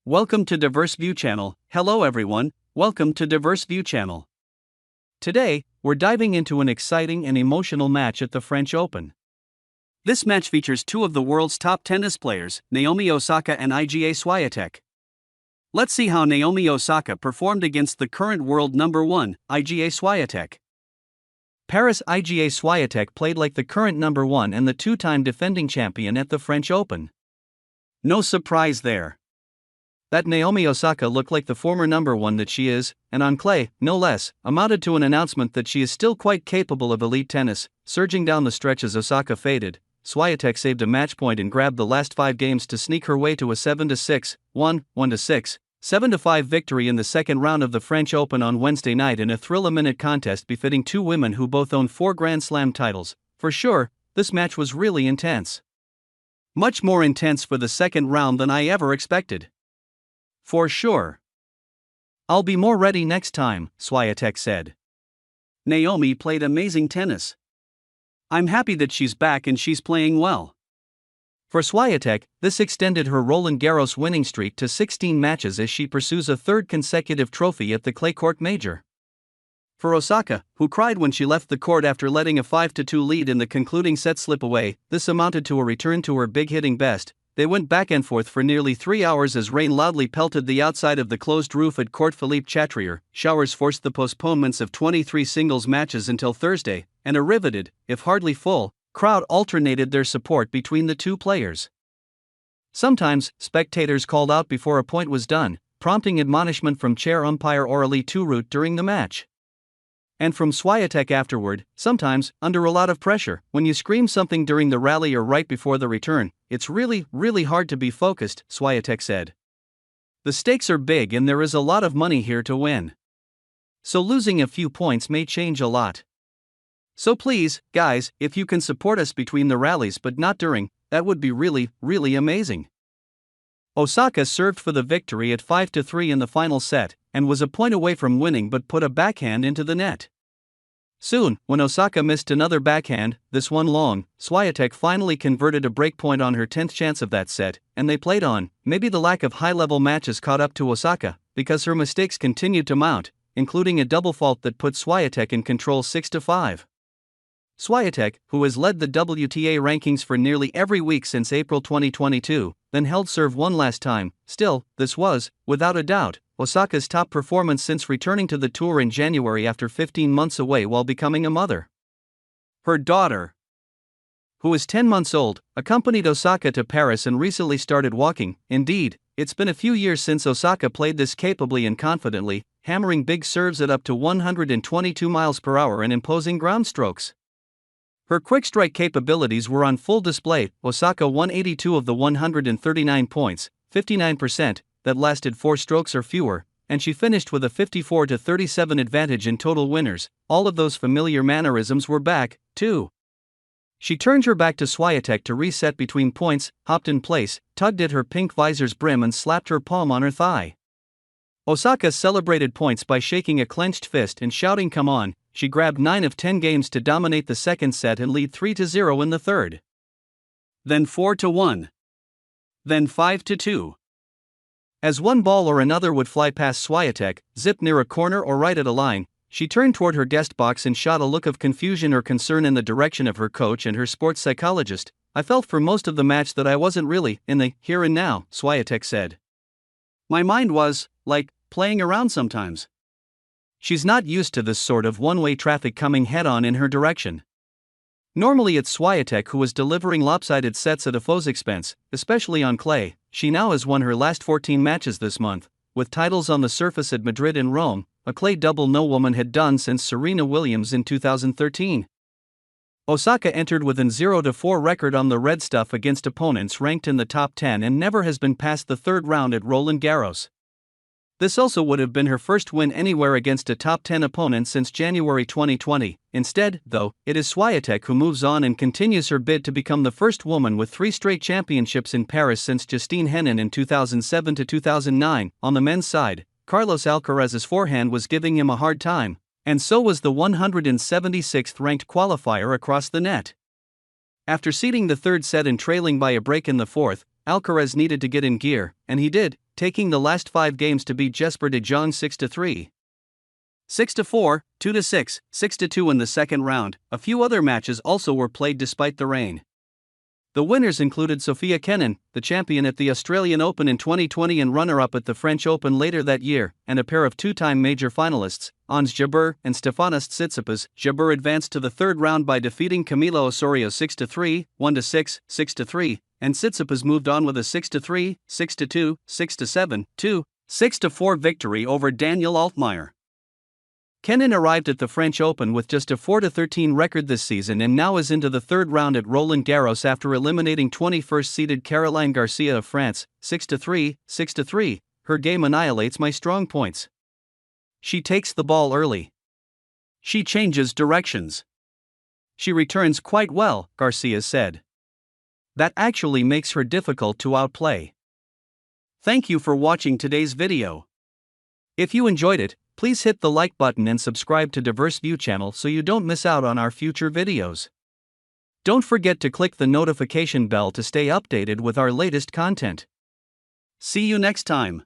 Welcome to DiverseViewChannel. Hello everyone, welcome to DiverseViewChannel. Today, we're diving into an exciting and emotional match at the French Open. This match features two of the world's top tennis players, Naomi Osaka and Iga Swiatek. Let's see how Naomi Osaka performed against the current world number 1, Iga Swiatek. Paris. Iga Swiatek played like the current number 1 and the two-time defending champion at the French Open. No surprise there. That Naomi Osaka looked like the former number 1 that she is, and on clay, no less, amounted to an announcement that she is still quite capable of elite tennis. Surging down the stretch as Osaka faded, Swiatek saved a match point and grabbed the last 5 games to sneak her way to a 7-6, 1-6, 7-5 victory in the second round of the French Open on Wednesday night in a thrill-a-minute contest befitting two women who both own 4 Grand Slam titles. For sure, this match was really intense. Much more intense for the second round than I ever expected. For sure. I'll be more ready next time, Swiatek said. Naomi played amazing tennis. I'm happy that she's back and she's playing well. For Swiatek, this extended her Roland Garros winning streak to 16 matches as she pursues a third consecutive trophy at the clay court major. For Osaka, who cried when she left the court after letting a 5-2 lead in the concluding set slip away, this amounted to a return to her big-hitting best. They went back and forth for nearly 3 hours as rain loudly pelted the outside of the closed roof at Court Philippe Chatrier. Showers forced the postponements of 23 singles matches until Thursday, and a riveted, if hardly full, crowd alternated their support between the two players. Sometimes, spectators called out before a point was done, prompting admonishment from chair umpire Aurélie Tourout during the match. And from Swiatek afterward, sometimes, under a lot of pressure, when you scream something during the rally or right before the return, it's really hard to be focused, Swiatek said. The stakes are big and there is a lot of money here to win. So losing a few points may change a lot. So please, guys, if you can support us between the rallies but not during, that would be really amazing. Osaka served for the victory at 5-3 in the final set, and was a point away from winning but put a backhand into the net. Soon, when Osaka missed another backhand, this one long, Swiatek finally converted a breakpoint on her 10th chance of that set, and they played on. Maybe the lack of high-level matches caught up to Osaka, because her mistakes continued to mount, including a double fault that put Swiatek in control 6-5. Swiatek, who has led the WTA rankings for nearly every week since April 2022, then held serve one last time. Still, this was, without a doubt, Osaka's top performance since returning to the tour in January after 15 months away while becoming a mother. Her daughter, who is 10 months old, accompanied Osaka to Paris and recently started walking. Indeed, it's been a few years since Osaka played this capably and confidently, hammering big serves at up to 122 miles per hour and imposing ground strokes. Her quick strike capabilities were on full display. Osaka won 82 of the 139 points, 59%, that lasted 4 strokes or fewer, and she finished with a 54-37 advantage in total winners. All of those familiar mannerisms were back, too. She turned her back to Swiatek to reset between points, hopped in place, tugged at her pink visor's brim and slapped her palm on her thigh. Osaka celebrated points by shaking a clenched fist and shouting "Come on." She grabbed 9 of 10 games to dominate the second set and lead 3-0 in the third. Then 4-1. Then 5-2. As one ball or another would fly past Swiatek, zipped near a corner or right at a line, she turned toward her guest box and shot a look of confusion or concern in the direction of her coach and her sports psychologist. I felt for most of the match that I wasn't really in the here and now, Swiatek said. My mind was, playing around sometimes. She's not used to this sort of one-way traffic coming head-on in her direction. Normally it's Swiatek who was delivering lopsided sets at a foe's expense, especially on clay. She now has won her last 14 matches this month, with titles on the surface at Madrid and Rome, a clay double no woman had done since Serena Williams in 2013. Osaka entered with an 0-4 record on the red stuff against opponents ranked in the top 10 and never has been past the third round at Roland Garros. This also would have been her first win anywhere against a top 10 opponent since January 2020. Instead, though, it is Swiatek who moves on and continues her bid to become the first woman with 3 straight championships in Paris since Justine Henin in 2007-2009. On the men's side, Carlos Alcaraz's forehand was giving him a hard time, and so was the 176th ranked qualifier across the net. After ceding the third set and trailing by a break in the fourth, Alcaraz needed to get in gear, and he did, taking the last 5 games to beat Jesper de Jong 6-3. 6-4, 2-6, 6-2 in the second round. A few other matches also were played despite the rain. The winners included Sofia Kenin, the champion at the Australian Open in 2020 and runner-up at the French Open later that year, and a pair of two-time major finalists, Ons Jabeur and Stefanos Tsitsipas. Jabeur advanced to the third round by defeating Camilo Osorio 6-3, 1-6, 6-3, and Tsitsipas moved on with a 6-3, 6-2, 6-7, 2, 6-4 victory over Daniel Altmaier. Kenin arrived at the French Open with just a 4-13 record this season and now is into the third round at Roland Garros after eliminating 21st-seeded Caroline Garcia of France, 6-3, 6-3. Her game annihilates my strong points. She takes the ball early. She changes directions. She returns quite well, Garcia said. That actually makes her difficult to outplay. Thank you for watching today's video. If you enjoyed it, please hit the like button and subscribe to DiverseView channel so you don't miss out on our future videos. Don't forget to click the notification bell to stay updated with our latest content. See you next time.